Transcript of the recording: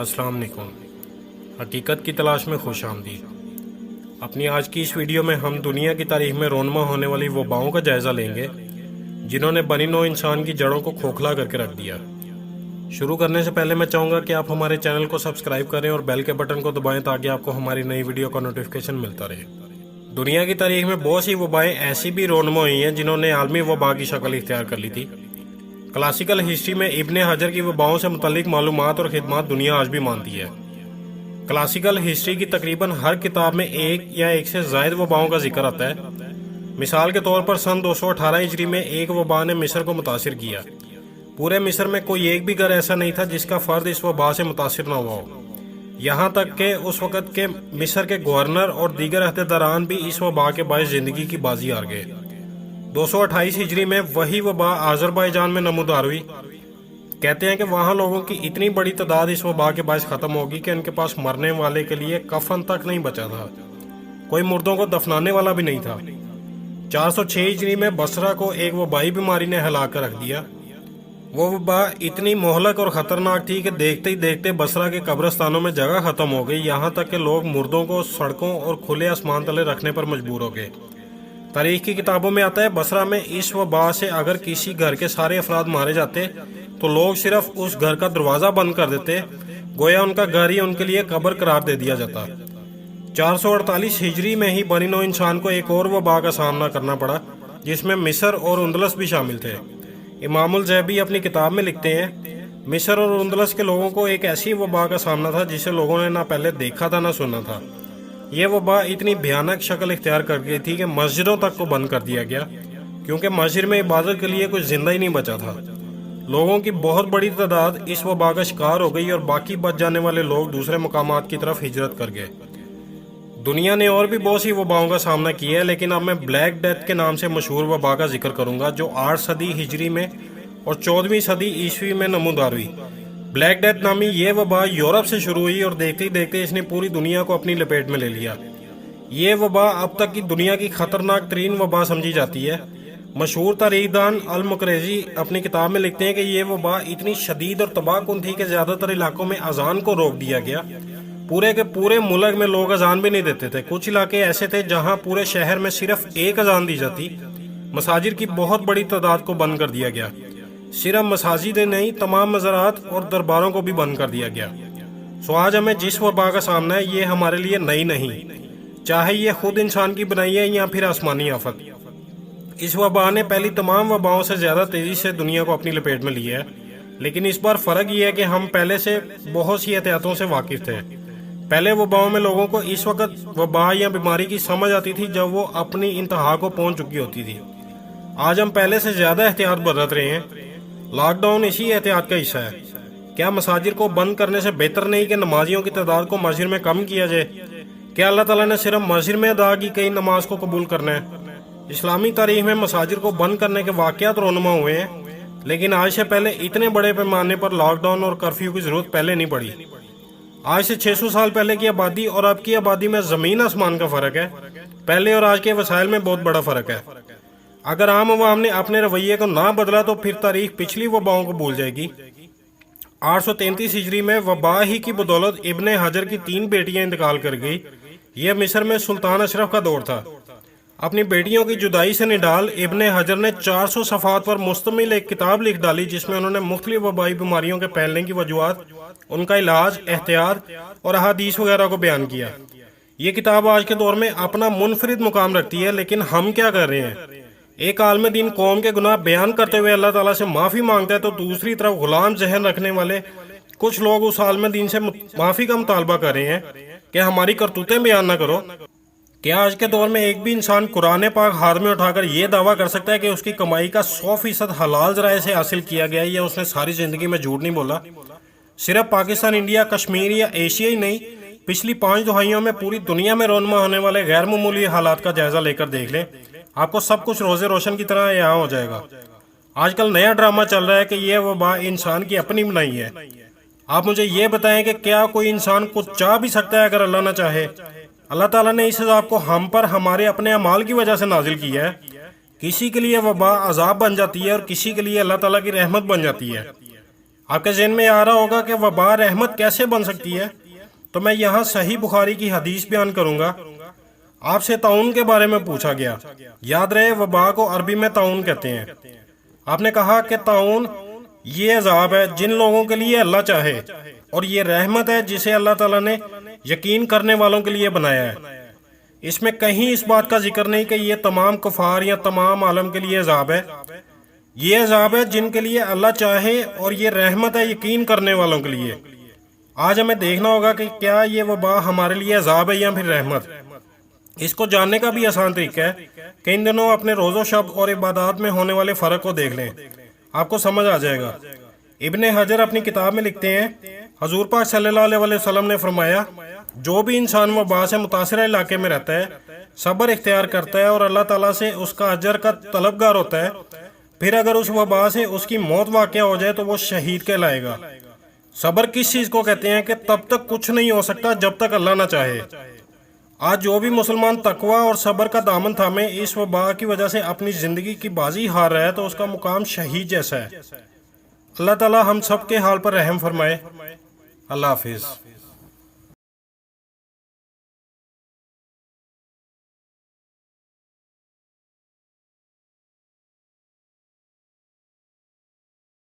अस्सलाम वालेकुम। हकीकत की तलाश में खुश आमदीद। अपनी आज की इस वीडियो में हम दुनिया की तारीख में रोनमा होने वाली वबाओं का जायज़ा लेंगे जिन्होंने बनी नौ इंसान की जड़ों को खोखला करके रख दिया। शुरू करने से पहले मैं चाहूँगा कि आप हमारे चैनल को सब्सक्राइब करें और बेल के बटन को दबाएं ताकि आपको हमारी नई वीडियो का नोटिफिकेशन मिलता रहे। दुनिया की तारीख में बहुत सी वबाएँ ऐसी भी रोनमा हुई हैं जिन्होंने आलमी वबा की शक्ल इख्तियार कर ली थी। क्लासिकल हिस्ट्री में इब्ने हजर की वबाओं से मुतल्लिक मालूमात और खिदमात दुनिया आज भी मानती है। क्लासिकल हिस्ट्री की तकरीबन हर किताब में एक या एक से ज़ायद वबाओं का जिक्र आता है। मिसाल के तौर पर सन 218 हिजरी में एक वबा ने मिस्र को मुतासिर किया। पूरे मिस्र में कोई एक भी घर ऐसा नहीं था जिसका फ़र्द इस वबा से मुतासिर न हुआ हो। यहाँ तक कि उस वक़्त के मिस्र के गवर्नर और दीगर अहदेदारान भी इस वबा के बायस ज़िंदगी की बाजी हार गए। 228 हिजरी में वही वबा आज़रबाईजान में नमूदार हुई। कहते हैं कि वहाँ लोगों की इतनी बड़ी तादाद इस वबा के बायस ख़त्म होगी कि उनके पास मरने वाले के लिए कफन तक नहीं बचा था। कोई मुर्दों को दफनाने वाला भी नहीं था। 406 हिजरी में बसरा को एक वबाई बीमारी ने हिला कर रख दिया। वो वबा इतनी मोहलक और ख़तरनाक थी कि देखते ही देखते बसरा के कब्रिस्तानों में जगह ख़त्म हो गई। यहाँ तक कि लोग मुर्दों को सड़कों और खुले आसमान तले रखने पर मजबूर हो गए। तारीख की किताबों में आता है बसरा में इस वबा से अगर किसी घर के सारे अफराद मारे जाते तो लोग सिर्फ उस घर का दरवाज़ा बंद कर देते, गोया उनका घर ही उनके लिए कब्र करार दे दिया जाता। 448 हिजरी में ही बनी नौ इंसान को एक और वबा का सामना करना पड़ा जिसमें मिस्र और उंदलस भी शामिल थे। इमामुल ज़हबी अपनी किताब में लिखते हैं मिस्र और उंदलस के लोगों को एक ऐसी वबा का सामना था जिसे लोगों ने ना पहले देखा था ना सुना था। ये वबा इतनी भयानक शक्ल इख्तियार कर गई थी कि मस्जिदों तक को बंद कर दिया गया, क्योंकि मस्जिद में इबादत के लिए कुछ जिंदा ही नहीं बचा था। लोगों की बहुत बड़ी तादाद इस वबा का शिकार हो गई और बाकी बच जाने वाले लोग दूसरे मकामात की तरफ हिजरत कर गए। दुनिया ने और भी बहुत सी वबाओं का सामना किया है, लेकिन अब मैं ब्लैक डेथ के नाम से मशहूर वबा का जिक्र करूंगा जो 8 सदी हिजरी में और 14वीं सदी ईस्वी में नमूदार हुई। ब्लैक डेथ नामी ये वबा यूरोप से शुरू हुई और देखते ही देखते इसने पूरी दुनिया को अपनी लपेट में ले लिया। ये वबा अब तक की दुनिया की खतरनाक तरीन वबा समझी जाती है। मशहूर तारीखदान अल मुकरेजी अपनी किताब में लिखते हैं कि ये वबा इतनी शदीद और तबाहकुन थी कि ज़्यादातर इलाकों में अजान को रोक दिया गया। पूरे के पूरे मुल्क में लोग अजान भी नहीं देते थे। कुछ इलाके ऐसे थे जहाँ पूरे शहर में सिर्फ एक अजान दी जाती। मसाजिद की बहुत बड़ी तादाद को बंद कर दिया गया। सिर्फ मसाजिदें नहीं, तमाम मज़ारात और दरबारों को भी बंद कर दिया गया। सो आज हमें जिस वबा का सामना है ये हमारे लिए नई नहीं, चाहे ये खुद इंसान की बनाई है या फिर आसमानी आफत। इस वबा ने पहली तमाम वबाओं से ज़्यादा तेज़ी से दुनिया को अपनी लपेट में लिया है, लेकिन इस बार फ़र्क ये है कि हम पहले से बहुत सी एहतियातों से वाकिफ़ थे। पहले वबाओं में लोगों को इस वक्त वबा या बीमारी की समझ आती थी जब वो अपनी इंतहा को पहुँच चुकी होती थी। आज हम पहले से ज़्यादा एहतियात बरत रहे हैं। लॉकडाउन इसी एहतियात का हिस्सा है। क्या मसाजिद को बंद करने से बेहतर नहीं कि नमाजियों की तादाद को मस्जिद में कम किया जाए? क्या अल्लाह ताला ने सिर्फ मस्जिद में अदा की कई नमाज को कबूल करना है? इस्लामी तारीख में मसाजिद को बंद करने के वाक़यात रोनुमा हुए हैं, लेकिन आज से पहले इतने बड़े पैमाने पर लॉकडाउन और कर्फ्यू की ज़रूरत पहले नहीं पड़ी। आज से 600 साल पहले की आबादी और अब की आबादी में ज़मीन आसमान का फ़र्क है। पहले और आज के वसाइल में बहुत बड़ा फ़र्क है। अगर आम अवाम ने अपने रवैये को ना बदला तो फिर तारीख पिछली वबाओं को भूल जाएगी। 833 हिजरी में वबा ही की बदौलत इब्ने हजर की 3 बेटियां इंतकाल कर गई। यह मिस्र में सुल्तान अशरफ का दौर था। अपनी बेटियों की जुदाई से निडाल इब्ने हजर ने 400 सफ़ात पर मुश्तमिल एक किताब लिख डाली जिसमें उन्होंने मुख्तलिफ वबाई बीमारियों के फैलने की वजूहात, उनका इलाज, एहतियात और अहादीस वगैरह को बयान किया। ये किताब आज के दौर में अपना मुनफरिद मुकाम रखती है, लेकिन हम क्या कर रहे हैं? एक आलम दीन कौम के गुनाह बयान करते हुए अल्लाह ताला से माफ़ी मांगता है तो दूसरी तरफ गुलाम जहन रखने वाले कुछ लोग उस आलम दीन से माफ़ी का मुतालबा कर रहे हैं कि हमारी करतूतें बयान ना करो। क्या आज के दौर में एक भी इंसान कुरान पाक हाथ में उठाकर ये दावा कर सकता है कि उसकी कमाई का 100% हलाल ज़राए से हासिल किया गया है या उसने सारी ज़िंदगी में झूठ नहीं बोला? सिर्फ पाकिस्तान, इंडिया, कश्मीर या एशिया ही नहीं, पिछली 5 दहाइयों में पूरी दुनिया में रोनमा होने वाले गैर मामूली हालात का जायज़ा लेकर देख लें। आपको सब कुछ रोज़े रोशन की तरह यहाँ हो जाएगा। आजकल नया ड्रामा चल रहा है कि यह वबा इंसान की अपनी बनाई है। आप मुझे ये बताएं कि क्या कोई इंसान कुछ चाह भी सकता है अगर अल्लाह ना चाहे? अल्लाह ताला ने इस अज़ाब को हम पर हमारे अपने अमाल की वजह से नाजिल किया है। किसी के लिए वबा अज़ाब बन जाती है और किसी के लिए अल्लाह ताला की रहमत बन जाती है। آپ کے ذہن میں آ رہا ہوگا کہ وبا رحمت کیسے بن سکتی ہے، تو میں یہاں صحیح بخاری کی حدیث بیان کروں گا۔ آپ سے طاعون کے بارے میں پوچھا گیا، یاد رہے وبا کو عربی میں طاعون کہتے ہیں۔ آپ نے کہا کہ طاعون یہ عذاب ہے جن لوگوں کے لیے اللہ چاہے، اور یہ رحمت ہے جسے اللہ تعالیٰ نے یقین کرنے والوں کے لیے بنایا ہے۔ اس میں کہیں اس بات کا ذکر نہیں کہ یہ تمام کفار یا تمام عالم کے لیے عذاب ہے۔ یہ عذاب ہے جن کے لیے اللہ چاہے، اور یہ رحمت ہے یقین کرنے والوں کے لیے۔ آج ہمیں دیکھنا ہوگا کہ کیا یہ وبا ہمارے لیے عذاب ہے یا پھر رحمت۔ اس کو جاننے کا بھی آسان طریقہ ہے کہ ان دنوں اپنے روز و شب اور عبادات میں ہونے والے فرق کو دیکھ لیں، آپ کو سمجھ آ جائے گا۔ ابن حجر اپنی کتاب میں لکھتے ہیں، حضور پاک صلی اللہ علیہ وسلم نے فرمایا، جو بھی انسان وبا سے متاثرہ علاقے میں رہتا ہے، صبر اختیار کرتا ہے اور اللہ تعالیٰ سے اس کا اجر کا طلبگار ہوتا ہے، پھر اگر اس وبا سے اس کی موت واقع ہو جائے تو وہ شہید کہلائے گا۔ صبر کس چیز کو کہتے ہیں کہ تب تک کچھ نہیں ہو سکتا جب تک اللہ نہ چاہے۔ آج جو بھی مسلمان تقوی اور صبر کا دامن تھامے اس وبا کی وجہ سے اپنی زندگی کی بازی ہار رہا ہے تو اس کا مقام شہید جیسا ہے۔ اللہ تعالی ہم سب کے حال پر رحم فرمائے۔ اللہ حافظ۔